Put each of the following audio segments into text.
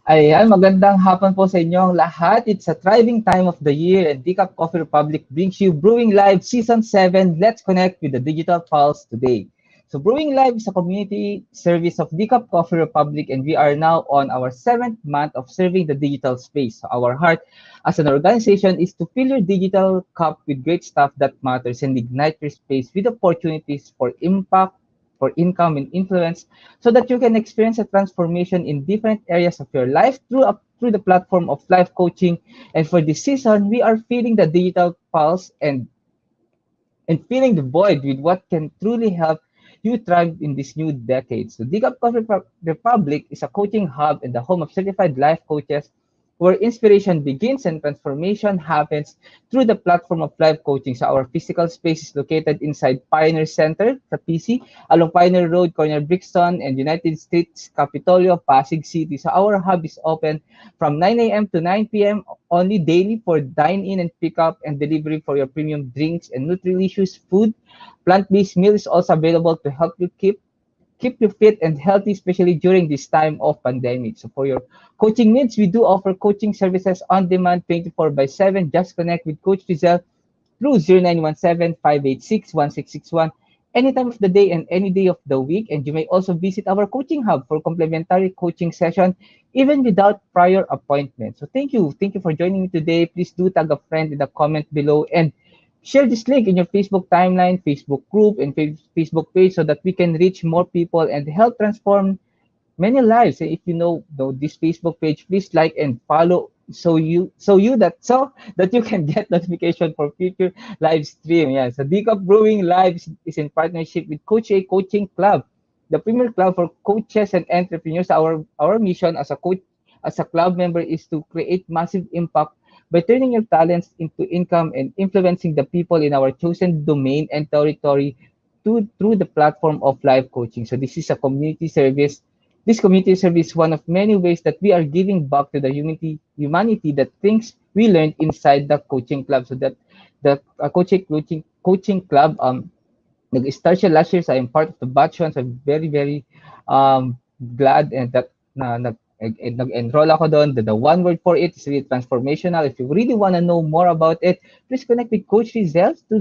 Ayan, magandang hapon po sa inyong lahat. It's a thriving time of the year and Decaf Coffee Republic brings you Brewing Live Season 7. Let's connect with the digital pulse today. So Brewing Live is a community service of Decaf Coffee Republic and we are now on our 7th month of serving the digital space. So our heart as an organization is to fill your digital cup with great stuff that matters and ignite your space with opportunities for impact, for income and influence so that you can experience a transformation in different areas of your life through the platform of life coaching. And for this season, we are feeling the digital pulse and filling the void with what can truly help you thrive in this new decade. So Digap Coffee Republic is a coaching hub and the home of certified life coaches where inspiration begins and transformation happens through the platform of life coaching. So our physical space is located inside Pioneer Center, sa PC, along Pioneer Road, corner Brixton, and United States Capitolio, Pasig City. So our hub is open from 9 a.m. to 9 p.m. only daily for dine-in and pick-up and delivery for your premium drinks and nutritious food. Plant-based meal is also available to help you keep you fit and healthy, especially during this time of pandemic. So for your coaching needs, we do offer coaching services on demand 24 by 7. Just connect with Coach Rizal through 0917-586-1661 any time of the day and any day of the week. And you may also visit our coaching hub for complimentary coaching session even without prior appointment. So thank you. Thank you for joining me today. Please do tag a friend in the comment below and share this link in your Facebook timeline, Facebook group, and Facebook page so that we can reach more people and help transform many lives. If you know this Facebook page, please like and follow so that you can get notification for future live stream. Yeah, so Decaf Brewing Live is in partnership with Coach A Coaching Club, the premier club for coaches and entrepreneurs. Our mission as a club member is to create massive impact by turning your talents into income and influencing the people in our chosen domain and territory through the platform of live coaching. So this is a community service. This community service is one of many ways that we are giving back to the humanity that things we learned inside the coaching club. So that the coaching club nag-start siya last year. So I'm part of the batch one. So I'm very very glad and that nag-enroll ako doon. The one word for it is really transformational. If you really want to know more about it, please connect with Coach Rizal to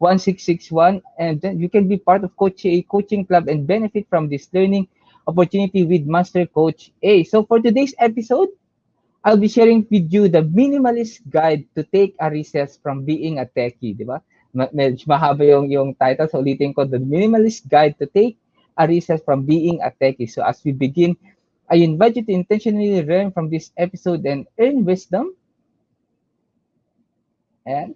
0917-586-1661 and then you can be part of Coach A Coaching Club and benefit from this learning opportunity with Master Coach A. So for today's episode, I'll be sharing with you the minimalist guide to take a recess from being a techie, di ba? Medyo mahaba yung title, so ulitin ko, the minimalist guide to take a recess from being a techie. So as we begin, I invite you to intentionally learn from this episode and earn wisdom and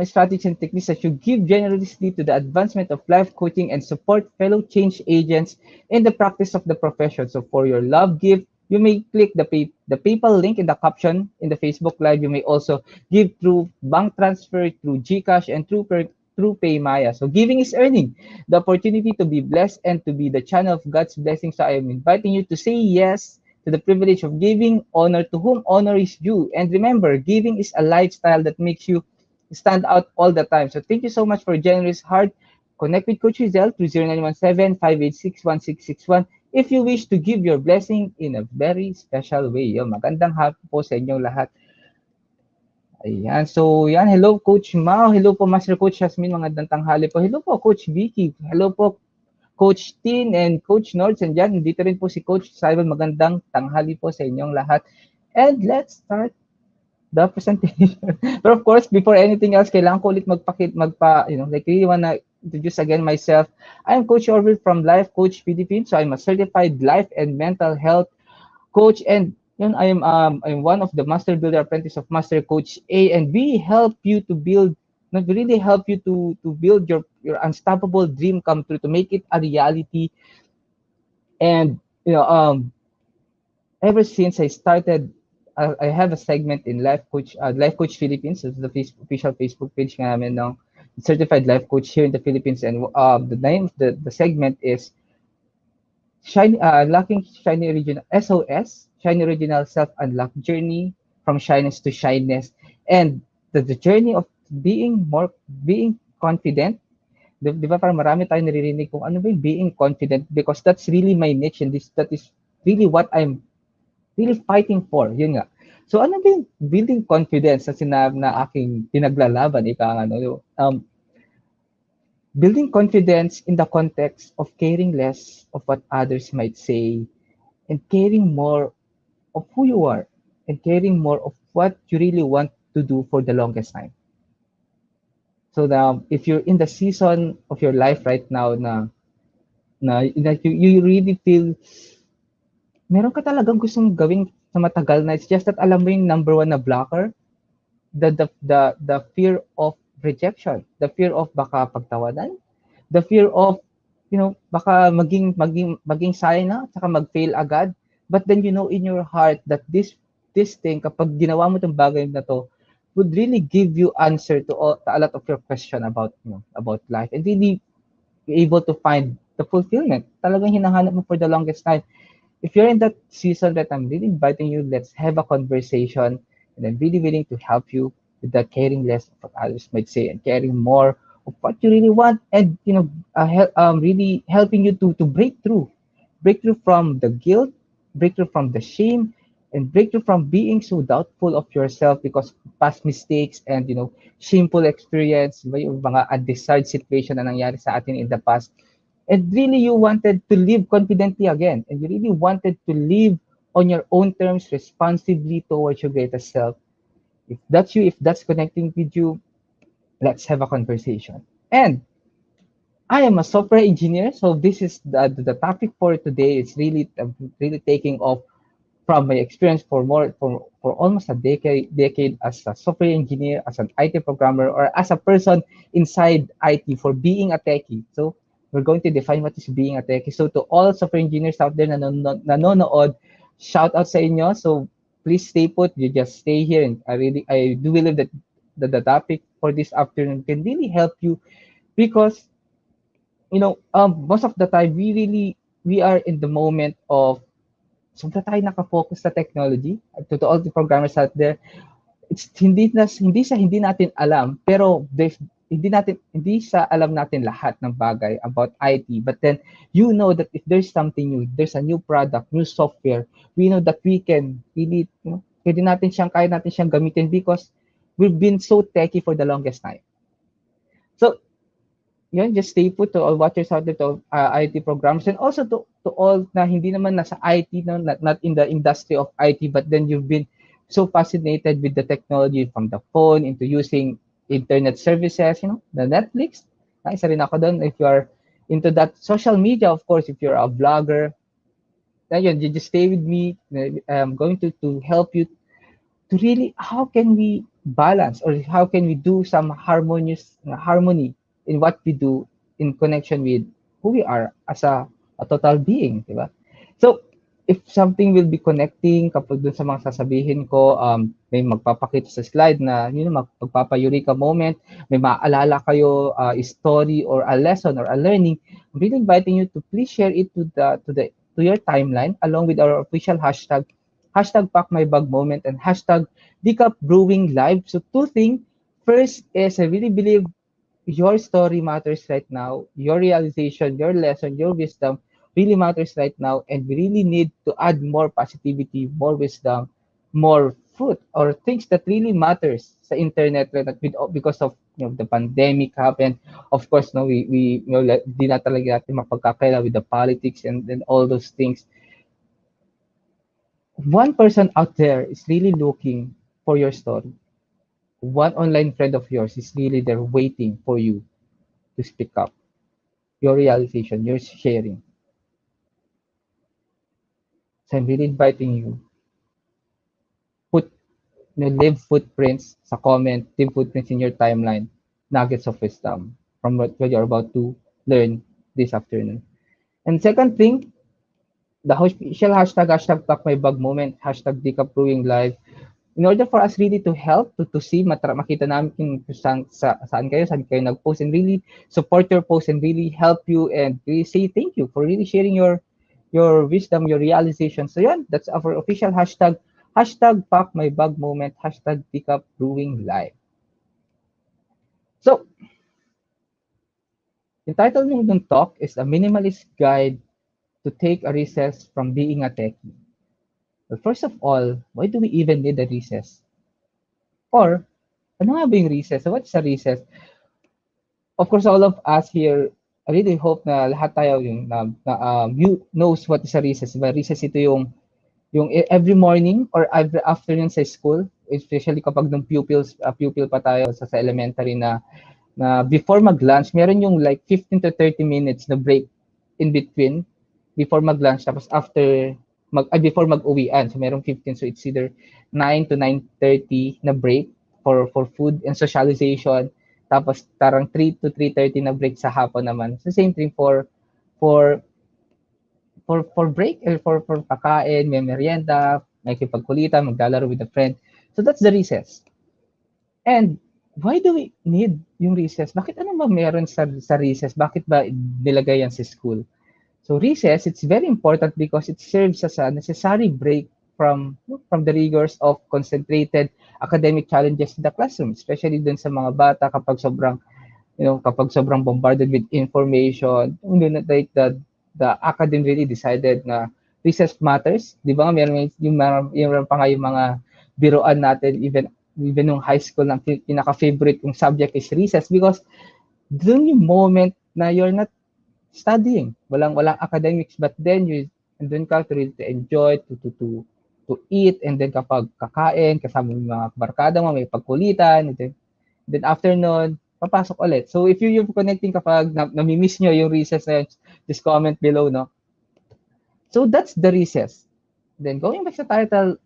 strategies and techniques that should give generously to the advancement of life coaching and support fellow change agents in the practice of the profession. So for your love gift, you may click the PayPal link in the caption in the Facebook Live. You may also give through bank transfer, through GCash, and through PayMaya. So giving is earning. The opportunity to be blessed and to be the channel of God's blessing. So I am inviting you to say yes to the privilege of giving honor to whom honor is due. And remember, giving is a lifestyle that makes you stand out all the time. So thank you so much for your generous heart. Connect with Coach Rizal through 0917-586-1661 if you wish to give your blessing in a very special way. Yo, magandang hapon po sa inyong lahat. Ayan. So, yan. Hello, Coach Mao. Hello po, Master Coach Jasmine. Magandang tanghali po. Hello po, Coach Vicky. Hello po, Coach Tin and Coach Nords. And dyan, dito rin po si Coach Simon. Magandang tanghali po sa inyong lahat. And let's start the presentation. But of course, before anything else, kailangan ko ulit really wanna introduce again myself. I'm Coach Orvyl from Life Coach Philippines. So I'm a certified life and mental health coach, and I'm one of the Master Builder Apprentice of Master Coach A, and we help you to build, really help you to build your unstoppable dream come true, to make it a reality. And ever since I started, I have a segment in Life Coach Philippines. It's the official Facebook page namin ng Certified Life Coach here in the Philippines, and the name of the segment is Unlocking Shiny Original SOS, Shiny Original Self Unlock Journey from Shyness to Shyness, and the journey of being confident, Di ba parang marami tayong naririnig kung ano ba yung being confident, because that's really my niche, and that is really what I'm really fighting for. Yun nga. So ano ba yung building confidence na sinabi na aking pinaglalaban, ika nga, no? Building confidence in the context of caring less of what others might say, and caring more of who you are, and caring more of what you really want to do for the longest time. So now, if you're in the season of your life right now na you really feel meron ka talagang gustong gawin sa matagal na, it's just that alam mo yung number one na blocker, the fear of rejection, the fear of baka pagtawanan, the fear of, baka maging sayang na, saka mag-fail agad. But then you know in your heart that this thing, kapag ginawa mo itong bagay na to, would really give you answer to a lot of your question about, about life, and really be able to find the fulfillment. Talagang hinahanap mo for the longest time. If you're in that season, that I'm really inviting you, let's have a conversation, and I'm really willing to help you with that caring less of what others might say and caring more of what you really want, and really helping you to break through from the guilt, break through from the shame, and break through from being so doubtful of yourself because of past mistakes and shameful experience, yung mga undesired situation na nangyari sa atin in the past. And really you wanted to live confidently again, and you really wanted to live on your own terms responsibly towards your greatest self. If that's you, if that's connecting with you, let's have a conversation. And I am a software engineer, so this is the topic for today. It's really taking off from my experience for almost a decade as a software engineer, as an IT programmer, or as a person inside IT, for being a techie. So we're going to define what is being a techie. So to all software engineers out there na nanonood, shout out sa inyo. So please stay put. You just stay here, and I do believe that the topic for this afternoon can really help you, because most of the time we are in the moment of sobra tayo nakafocus sa technology. To all the programmers out there, it's hindi natin alam, pero hindi sa alam natin lahat ng bagay about IT. But then that if there's something new, there's a new product, new software, we know that we can really, kaya natin siyang gamitin, because we've been so techy for the longest time. So just stay put to all watchers out there, to IT programs, and also to all na hindi naman nasa IT, no, not in the industry of IT, but then you've been so fascinated with the technology, from the phone into using internet services, the Netflix. Isa rin ako doon. If you are into that social media, of course, if you're a blogger, then you just stay with me. I'm going to help you to really, how can we balance, or how can we do some harmony in what we do in connection with who we are as a total being, di ba? So if something will be connecting kapag dun sa mga sasabihin ko, may magpapakita sa slide na magpapa-eureka moment, may maalala kayo story or a lesson or a learning, I'm really inviting you to please share it to your timeline, along with our official hashtag Pack My Bag Moment, and hashtag Decaf Brewing Live. So two things. First is, I really believe your story matters right now. Your realization, your lesson, your wisdom really matters right now. And we really need to add more positivity, more wisdom, more fruit, or things that really matters sa internet right now, because of the pandemic happened. Of course, no, we di na talaga natin mapagkakaila with the politics and all those things. One person out there is really looking for your story. One online friend of yours is really there waiting for you to speak up. Your realization, your sharing. So I'm really inviting you. Leave footprints sa comment, leave footprints in your timeline, nuggets of wisdom from what you're about to learn this afternoon. And second thing, the official hashtag Pack My Bag Moment, hashtag Decaf Brewing Live, in order for us really to help, to see, makita namin kung saan kayo nag-post, and really support your post, and really help you, and really say thank you for really sharing your wisdom, your realization. So yan, that's our official hashtag Pack My Bag Moment, hashtag Decaf Brewing Live. So The title ng talk is A Minimalist Guide to Take a Recess from Being a Techie. Well, first of all, why do we even need a recess? Or, ano nga ba yung recess? So what's a recess? Of course, all of us here, I really hope na lahat tayo yung you knows what is a recess. Diba? Recess ito yung every morning or every afternoon sa school, especially kapag nung pupil pa tayo sa elementary na before mag-lunch, meron yung like 15 to 30 minutes na break in between before mag-lunch tapos after before mag-uwian. So merong 15, so it's either 9 to 9:30 na break for food and socialization. Tapos tarang 3 to 3:30 na break sa hapon naman. So same thing for for break or for pakain, may merienda, may kipagkulitan, maglalaro with a friend. So that's the recess. And why do we need yung recess? Bakit ano ba meron sa recess? Bakit ba nilagay yan sa school? So recess, it's very important because it serves as a necessary break from the rigors of concentrated academic challenges in the classroom, especially dun sa mga bata kapag sobrang bombarded with information, like the academy really decided na recess matters. Di ba? Meron pa nga yung mga biroan natin, even nung high school, ang pinaka-favorite kong subject is recess because dun yung moment na you're not studying. Walang academics, but then andun ka to really to enjoy, to eat, and then kapag kakain, kasama yung mga barkada mo, may pagkulitan, and then after nun, papasok ulit. So if you're connecting kapag nami-miss nyo yung recess na yun, just comment below, no? So that's the recess. Then going back sa title,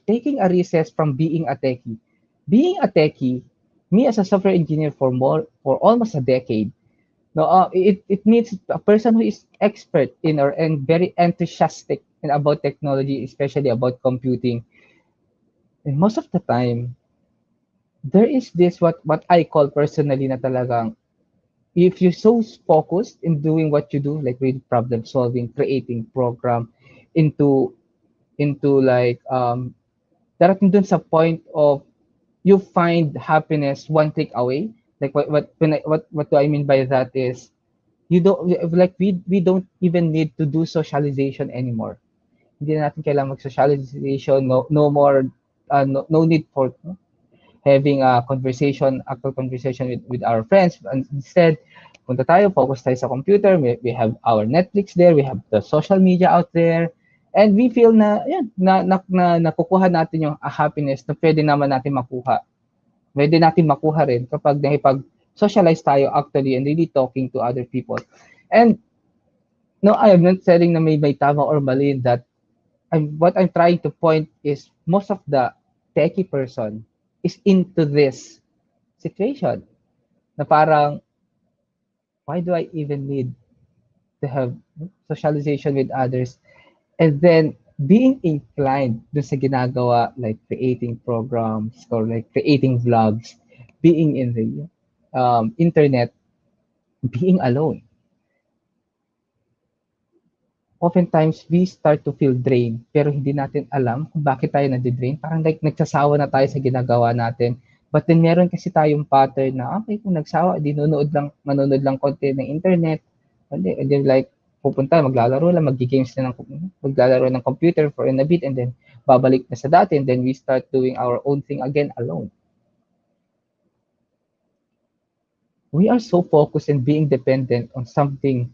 taking a recess from being a techie. Being a techie, me as a software engineer for almost a decade, no, it means a person who is expert in and very enthusiastic about technology, especially about computing. And most of the time, there is this what I call personally na talagang if you're so focused in doing what you do, like with problem solving, creating program, into like darating dun sa point of you find happiness one click away. Like what do I mean by that is you don't like we don't even need to do socialization anymore. Hindi na natin kailangan mag-socialization, no more no need for having a actual conversation with our friends. And instead, punta tayo, focus tayo sa computer. We have our Netflix there, we have the social media out there, and we feel na, yan, nakukuha natin yung happiness na pwede naman natin makuha. Pwede natin makuha rin kapag socialize tayo actually and really talking to other people. And no, I am not saying na may tama or mali in that. What I'm trying to point is most of the techie person is into this situation na parang why do I even need to have socialization with others and then being inclined dun sa ginagawa like creating programs or like creating vlogs, being in the internet, being alone. Oftentimes, we start to feel drained pero hindi natin alam kung bakit tayo nade-drain. Parang like nagsasawa na tayo sa ginagawa natin. But then meron kasi tayong pattern na okay, kung nagsawa, manonood lang konti ng internet. And then like pupunta, maglalaro lang, maglalaro ng computer for a bit and then babalik na sa dati and then we start doing our own thing again alone. We are so focused in being dependent on something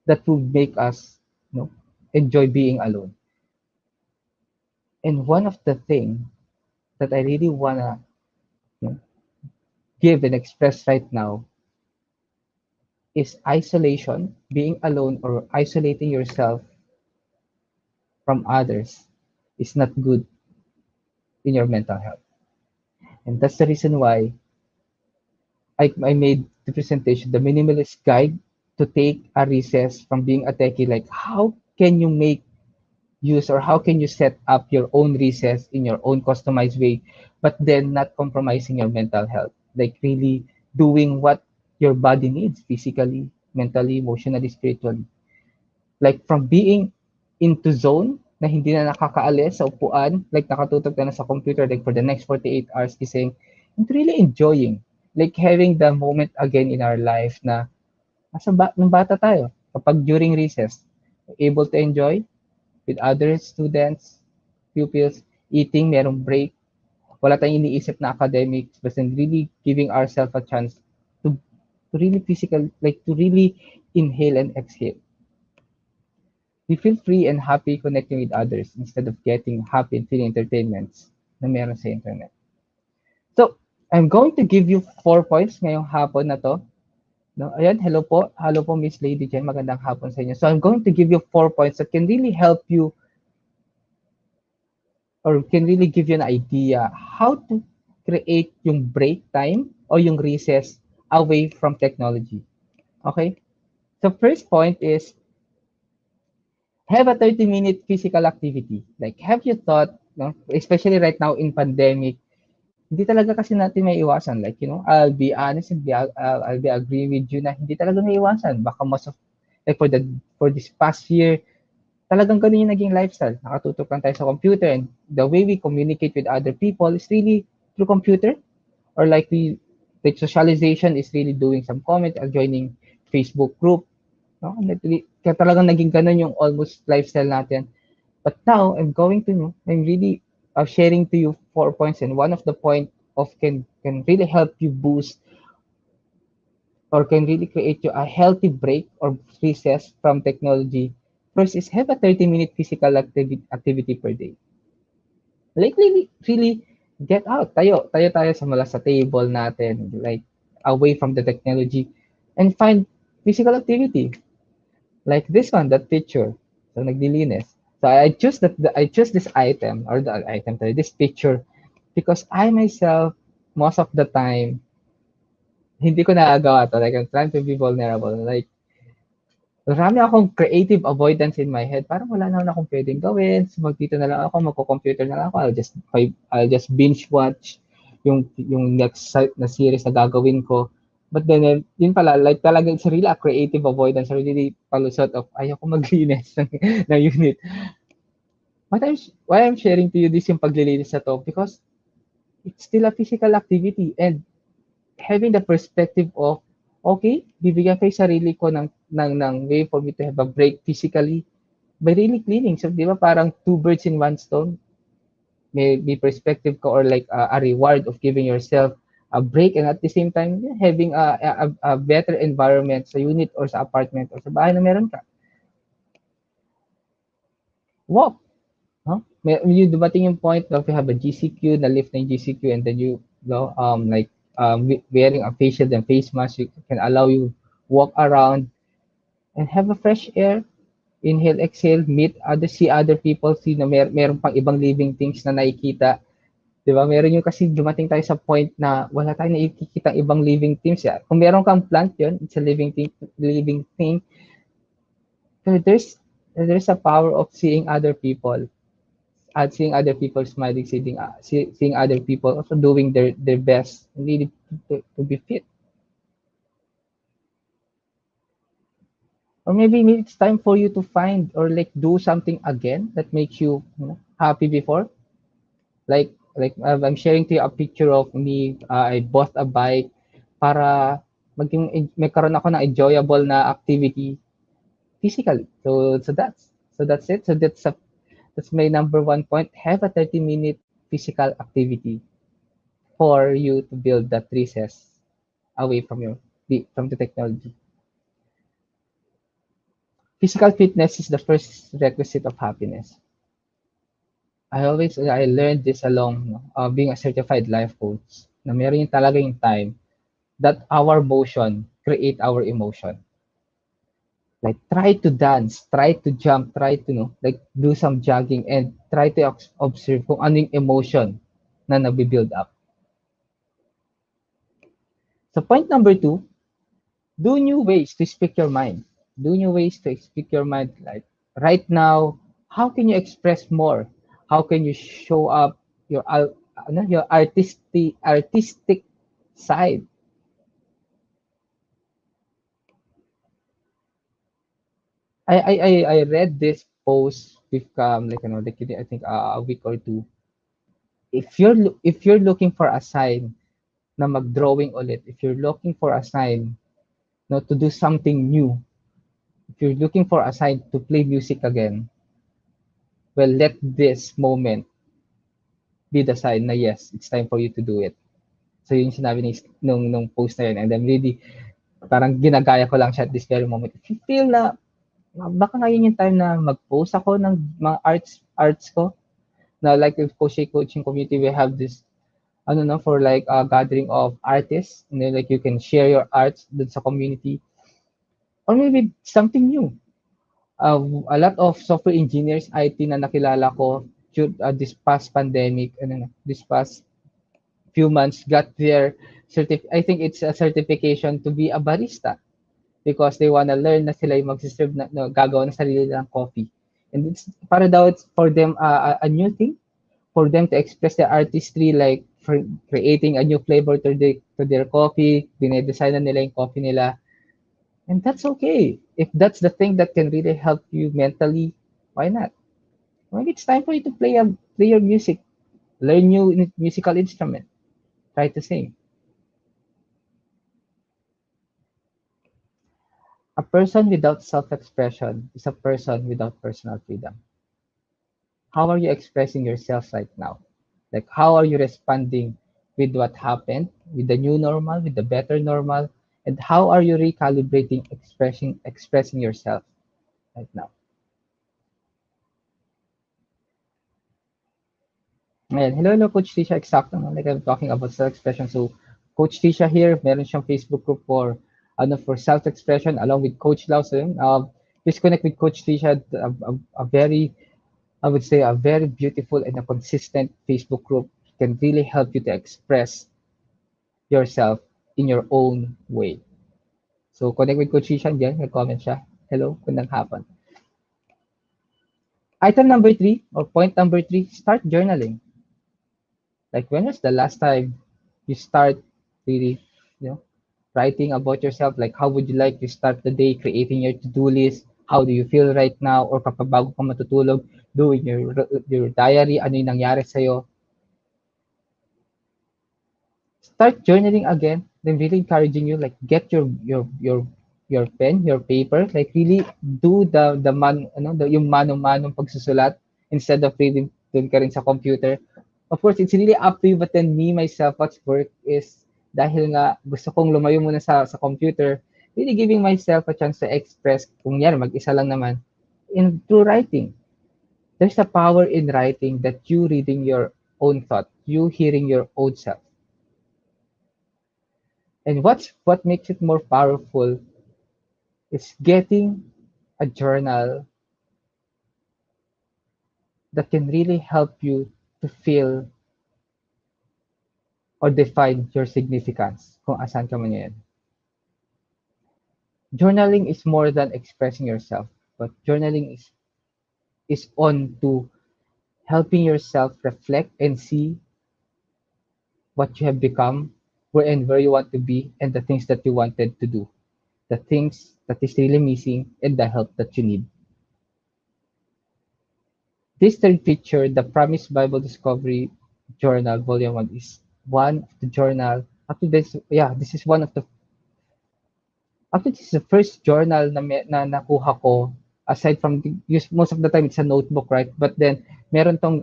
that will make us enjoy being alone. And one of the things that I really wanna give and express right now is isolation, being alone or isolating yourself from others is not good in your mental health. And that's the reason why I made the presentation, the Minimalist Guide to take a recess from being a techie. Like how can you make use or how can you set up your own recess in your own customized way, but then not compromising your mental health? Like really doing what your body needs physically, mentally, emotionally, spiritually. Like from being into zone na hindi na nakakaalis sa upuan, like nakatutok na sa computer like for the next 48 hours kising, and really enjoying. like having the moment again in our life na nung bata tayo, kapag during recess, able to enjoy with other students, pupils, eating, merong break, wala tayong iniisip na academics, but then really giving ourselves a chance to, to really physical, like to really inhale and exhale. We feel free and happy connecting with others instead of getting happy and feeling entertainments na meron sa internet. So, I'm going to give you 4 points ngayong hapon na to. No, ayan, hello po. Hello po, Miss Lady Jen. Magandang hapon sa inyo. So, I'm going to give you 4 points that can really help you or can really give you an idea how to create yung break time or yung recess away from technology. Okay? So, first point is have a 30-minute physical activity. Like, have you thought, no, especially right now in pandemic, hindi talaga kasi natin may iwasan. Like, I'll be honest and I'll be agreeing with you na hindi talaga may iwasan. Baka most of, like for this past year, talagang ganun yung naging lifestyle. Nakatutok lang tayo sa computer and the way we communicate with other people is really through computer or like socialization is really doing some comment or joining Facebook group. No? Kaya talagang naging ganun yung almost lifestyle natin. But now, I'm really sharing to you 4 points, and one of the point of can really help you boost or can really create you a healthy break or recess from technology. First is have a 30-minute physical activity per day. Like really get out. Tayo sa table natin, like away from the technology and find physical activity. Like this one, that picture. So naglilinis. So I choose this item or the item, sorry, this picture because I myself most of the time hindi ko nagagawa to. Like I'm trying to be vulnerable. Like marami akong creative avoidance in my head. Parang wala naman akong pwedeng gawin. So dito na lang ako, magko-computer na lang ako. I'll just binge watch yung next na series na gagawin ko. But then, yun pala, like talaga, it's really a creative avoidance. Really palusot of, ayoko maglinis ng unit. Why I'm sharing to you this yung paglilinis na to? Because it's still a physical activity and having the perspective of, okay, bibigyan ko yung sarili ko ng way for me to have a break physically by really cleaning. So, di ba parang two birds in one stone? May perspective ko or like a reward of giving yourself a break and at the same time having a better environment sa unit or sa apartment or sa bahay na meron ka. Walk. Huh? You dumating yung point of you have a GCQ, na lift na yung GCQ and then you know, wearing a facial and face mask you can allow you walk around and have a fresh air, inhale, exhale, see other people, see na meron pang ibang living things na nakikita. Di ba? Meron yung kasi dumating tayo sa point na wala tayong nakikita ibang living things. Yeah. Kung meron kang plant yun, it's a living thing. So there's a power of seeing other people at seeing other people smiling, seeing other people also doing their best, really to be fit. Or maybe it's time for you to find or like do something again that makes you happy before. Like I'm sharing to you a picture of me. I bought a bike para magkaroon ako ng enjoyable na activity physically. So that's it. So that's my number 1 point. Have a 30-minute physical activity for you to build that recess away from the technology. Physical fitness is the first requisite of happiness. I learned this along being a certified life coach na meron yung talaga yung time that our motion create our emotion. Like try to dance, try to jump, try to like do some jogging and try to observe kung ano yung emotion na nabibuild up. So point number 2, do new ways to speak your mind. Do new ways to speak your mind. Like right now, how can you express more? How can you show up your artistic side? I read this post with like I think a week or two. If you're looking for a sign na mag-drawing ulit, if you're looking for a sign, no, to do something new, if you're looking for a sign to play music again, well, let this moment be the sign na yes, it's time for you to do it. So yun yung sinabi nung post na yun. And then really, parang ginagaya ko lang siya at this very moment. If you feel na baka ngayon yung time na mag-post ako ng mga arts ko, na like the coaching community, we have this, I don't know, for like a gathering of artists, and then like you can share your arts dun sa community, or maybe something new. A lot of software engineers, IT na nakilala ko this past pandemic, ano, this past few months got their I think it's a certification to be a barista because they wanna learn na sila yung mag-serve na, no, gagawa ng sarili ng coffee. And it's para daw it's for them a new thing for them to express their artistry, like for creating a new flavor to their coffee, dinedesign na nila yung coffee nila. And that's okay. If that's the thing that can really help you mentally, why not? Maybe it's time for you to play your music, learn new musical instrument, try to sing. A person without self-expression is a person without personal freedom. How are you expressing yourself right now? Like, how are you responding with what happened, with the new normal, with the better normal, and how are you recalibrating expressing yourself right now? Ayan, hello, hello, Coach Tisha. Exacto, no? Like I'm talking about self-expression. So, Coach Tisha here, meron siyang Facebook group for for self-expression along with Coach Lau. So, please connect with Coach Tisha, a very, I would say, a very beautiful and a consistent Facebook group can really help you to express yourself in your own way. So, connect with Coach Tisha dyan, nag-comment siya. Hello, kundang hapon. Item number 3 or point number 3, start journaling. Like when was the last time you start really, you know, writing about yourself? Like how would you like to start the day, creating your to-do list? How do you feel right now? Or kapag bago ka matutulog, doing your diary, ano yung nangyari sa'yo? Start journaling again. Then really encouraging you, like get your pen, your paper, like really do yung mano-manong pagsusulat instead of reading dun ka rin sa computer. Of course, it's really up to you, but then me, myself, what's work is dahil nga gusto kong lumayo muna sa computer, really giving myself a chance to express, kung yan, mag-isa lang naman, through writing. There's a power in writing that you reading your own thought, you hearing your own self. And what makes it more powerful is getting a journal that can really help you to feel or define your significance kung asan ka man ngayon. Journaling is more than expressing yourself, but journaling is on to helping yourself reflect and see what you have become, where you want to be, and the things that you wanted to do, the things that is really missing, and the help that you need. This third picture, the Promise Bible Discovery Journal, Volume 1, is one of the journal. Actually, this is one of the. Actually, this is the first journal na nakuha ko. Aside from most of the time it's a notebook, right? But then meron tong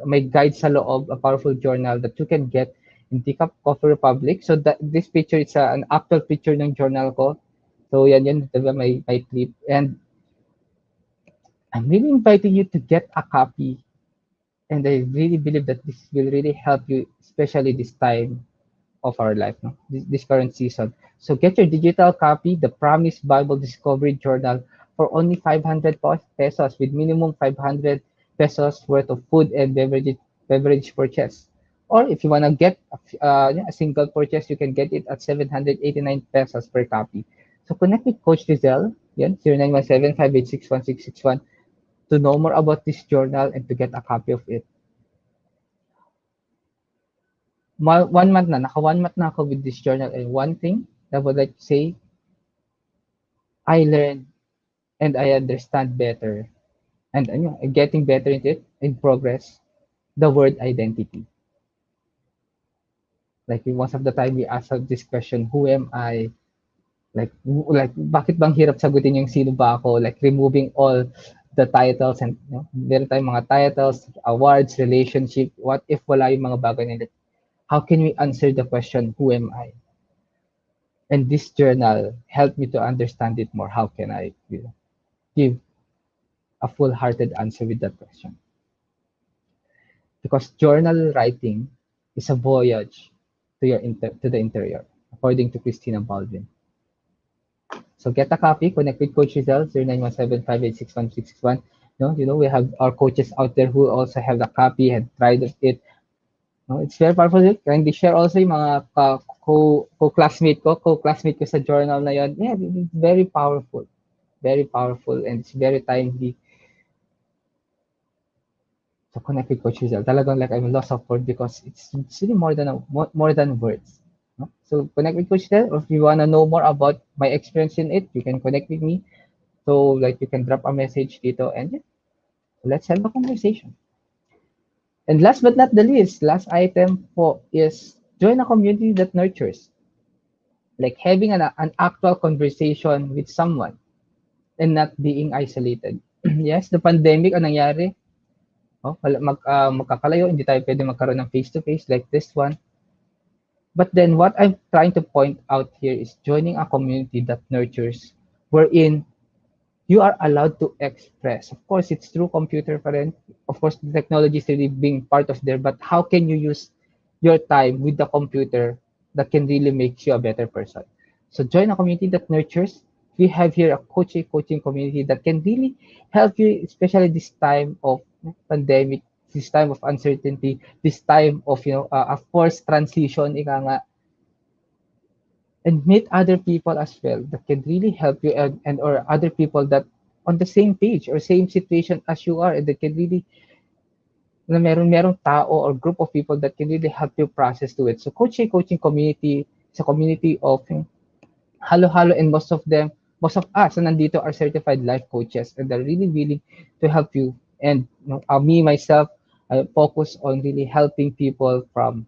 may guide sa loob, a powerful journal that you can get in Teacup Coffee Republic. So that this picture is an actual picture ng journal ko. So yan, diba, may clip. And I'm really inviting you to get a copy. And I really believe that this will really help you, especially this time of our life, no? This current season. So get your digital copy, the Promise Bible Discovery Journal, for only 500 pesos with minimum 500 pesos worth of food and beverage purchase. Or if you want to get a single purchase, you can get it at 789 pesos per copy. So connect with Coach Rizal, 0917-586-1661, to know more about this journal and to get a copy of it. 1 month na, naka 1 month na ako with this journal, and one thing that I would like to say, I learned and I understand better, and getting better into it, in progress, the word identity. Like most of the time we ask this question, who am I? Like bakit bang hirap sagutin yung sino ba ako? Like removing all the titles and meron tayong mga titles, awards, relationship. What if wala yung mga bagay na how can we answer the question, who am I? And this journal helped me to understand it more. How can I give a full-hearted answer with that question? Because journal writing is a voyage to to the interior, according to Christina Baldwin. So get a copy, connect with Coach Rizal, 0917-586-1661. No, we have our coaches out there who also have the copy and tried it. No, it's very powerful. Kindly share also yung mga co-classmate ko sa journal na yun. Yeah, it's very powerful. Very powerful and it's very timely. So connect with Coach Rizal. Talagang like I'm lost of words because it's really more than words. No? So connect with Coach Rizal, or if you wanna know more about my experience in it, you can connect with me. So like you can drop a message dito and yeah, let's have a conversation. And last but not the least, last item po is join a community that nurtures. Like having an actual conversation with someone and not being isolated. Yes, the pandemic ang nangyari. Oh, magkakalayo, hindi tayo pwede magkaroon ng face-to-face like this one. But then what I'm trying to point out here is joining a community that nurtures, wherein you are allowed to express. Of course, it's through computer pa rin. Of course, the technology is really being part of there, but how can you use your time with the computer that can really make you a better person? So join a community that nurtures. We have here a coaching community that can really help you, especially this time of pandemic, this time of uncertainty, this time of a forced transition, ika nga, and meet other people as well that can really help you and or other people that on the same page or same situation as you are and that can really na merong tao or group of people that can really help you process to it. So coaching community is a community of halo-halo and most of us na nandito are certified life coaches and they're really willing to help you. And me myself, I focus on really helping people from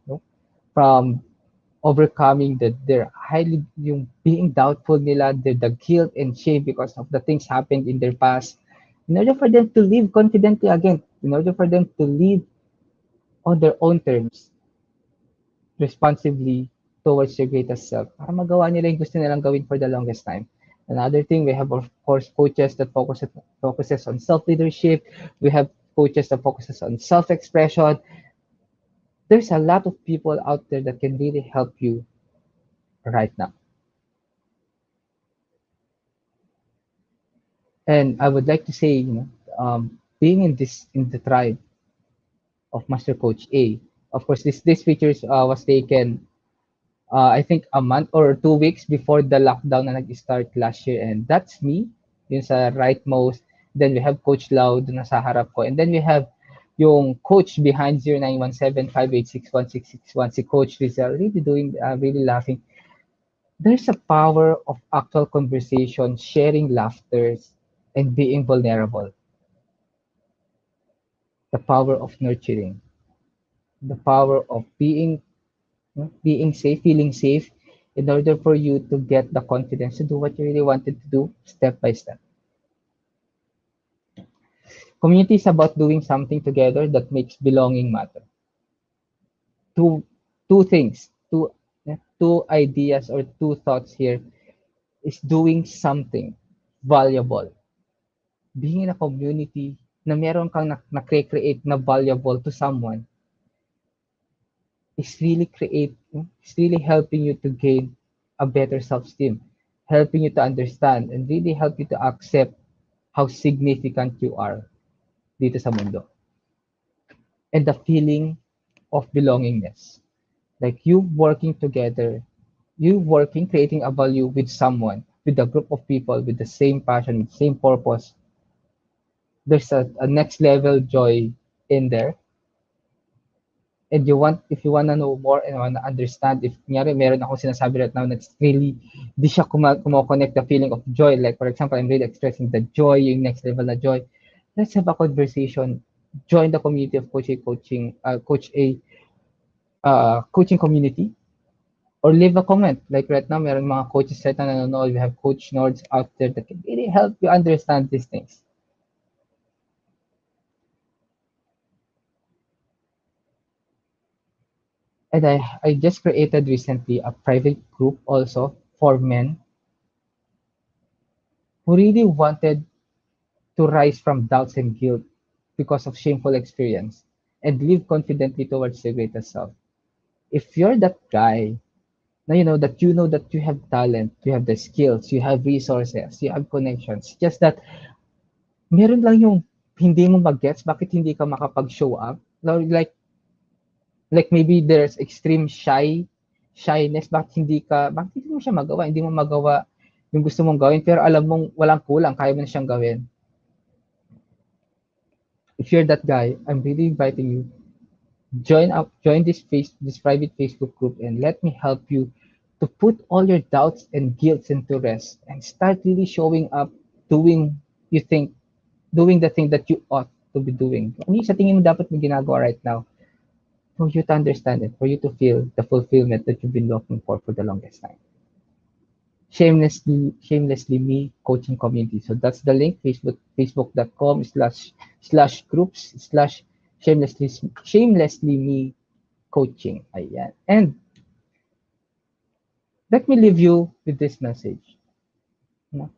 overcoming their highly yung being doubtful nila, the guilt and shame because of the things happened in their past. In order for them to live confidently again, in order for them to live on their own terms, responsibly towards their greatest self, para magawa nila yung gusto nilang gawin for the longest time. Another thing, we have of course coaches that focuses on self-leadership. We have coaches that focuses on self-expression. There's a lot of people out there that can really help you right now. And I would like to say, being in the tribe of Master Coach A, of course, this features was taken, I think a month or 2 weeks before the lockdown na nag-start last year, and that's me, yun sa rightmost. Then we have Coach Lau dun sa harap ko, and then we have yung coach behind 0917-586-1661, si Coach Rizal, really doing, really laughing. There's a power of actual conversation, sharing laughters, and being vulnerable. The power of nurturing, the power of being safe, feeling safe, in order for you to get the confidence to do what you really wanted to do step by step. Community is about doing something together that makes belonging matter. Two things, two ideas or two thoughts here is doing something valuable. Being in a community na meron kang na-create na valuable to someone is really helping you to gain a better self-esteem, helping you to understand and really help you to accept how significant you are dito sa mundo. And the feeling of belongingness. Like you working together, creating a value with someone, with a group of people with the same passion, same purpose. There's a next level joy in there. And if you wanna know more and wanna understand, if kunyari meron akong sinasabi right now that's really, di siya connect the feeling of joy. Like for example, I'm really expressing the joy, yung next level na joy. Let's have a conversation. Join the community of Coach A, coaching community. or leave a comment. Like right now, meron mga coaches right na nanonood. We have coach nerds out there that can really help you understand these things. And I just created recently a private group also for men who really wanted to rise from doubts and guilt because of shameful experience and live confidently towards their greatest self. If you're that guy, now you know that you have talent, you have the skills, you have resources, you have connections. Just that meron lang yung hindi mo mag-gets bakit hindi ka makapag-show up. Like maybe there's extreme shyness, bakit hindi mo siya magawa? Hindi mo magawa yung gusto mong gawin pero alam mong walang kulang, kaya mo na siyang gawin. If you're that guy, I'm really inviting you, join this private Facebook group and let me help you to put all your doubts and guilt into rest and start really showing up, doing you think doing the thing that you ought to be doing. Ano yung sa tingin mo dapat mo ginagawa right now for you to understand it, for you to feel the fulfillment that you've been looking for the longest time. Shamelessly Me Coaching Community. So that's the link, facebook.com/groups/shamelessly me coaching. Ayan. And let me leave you with this message. No?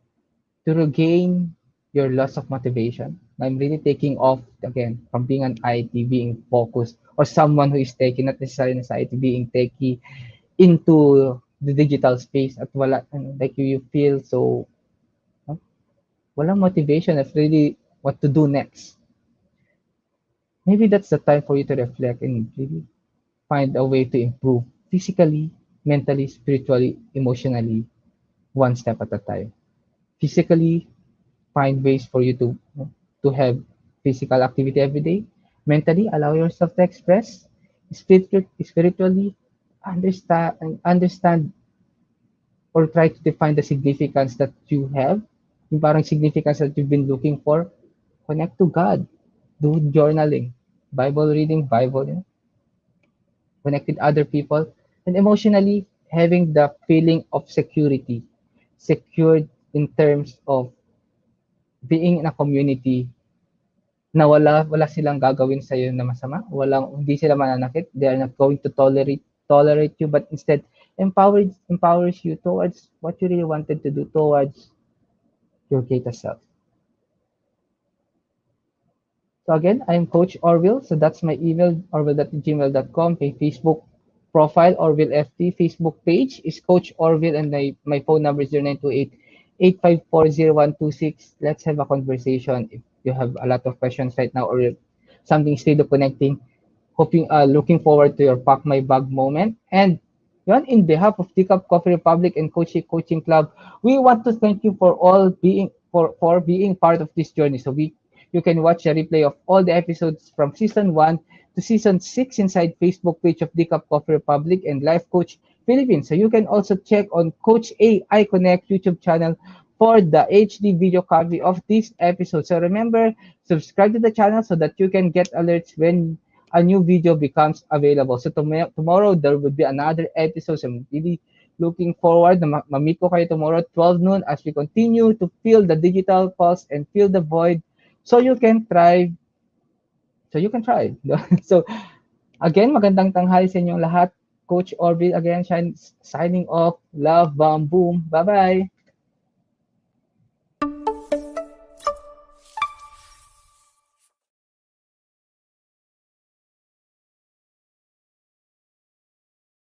To regain your loss of motivation. I'm really taking off again from being an IT, being focused, or someone who is taking, not necessarily as IT, being techie, into the digital space at wala, like you feel so, no? Walang motivation of really what to do next. Maybe that's the time for you to reflect and really find a way to improve physically, mentally, spiritually, emotionally, one step at a time. Physically, find ways for you to have physical activity every day. Mentally, allow yourself to express. Spiritually, understand or try to define the significance that you have, yung parang significance that you've been looking for. Connect to God. Do journaling, Bible reading, connect with other people, and emotionally, having the feeling of security. Secured in terms of being in a community na wala silang gagawin sa iyo na masama, hindi sila mananakit, they are not going to tolerate you, but instead empowers you towards what you really wanted to do, towards your greatest self. So again, I'm Coach Orvyl. So that's my email, orvyl@gmail.com. My Facebook profile, Orvyl FT. Facebook page is Coach Orvyl, and my phone number is 0928-854-0126. Let's have a conversation. If you have a lot of questions right now or something still connecting, looking forward to your Pack My Bag moment. And yun, in behalf of Teacup Coffee Republic and Coaching Club, we want to thank you for being part of this journey. So you can watch a replay of all the episodes from season 1 to season 6 inside Facebook page of Teacup Coffee Republic and Life Coach Philippines. So you can also check on Coach AI Connect YouTube channel for the HD video copy of this episode. So remember, subscribe to the channel so that you can get alerts when a new video becomes available. So tomorrow, there will be another episode. So I'm really looking forward na ma-meet ko kayo tomorrow at 12 noon as we continue to feel the digital pulse and fill the void so you can thrive. So again, magandang tanghali sa inyong lahat. Coach Orvyl again, signing off. Love, bomb, boom. Bye-bye.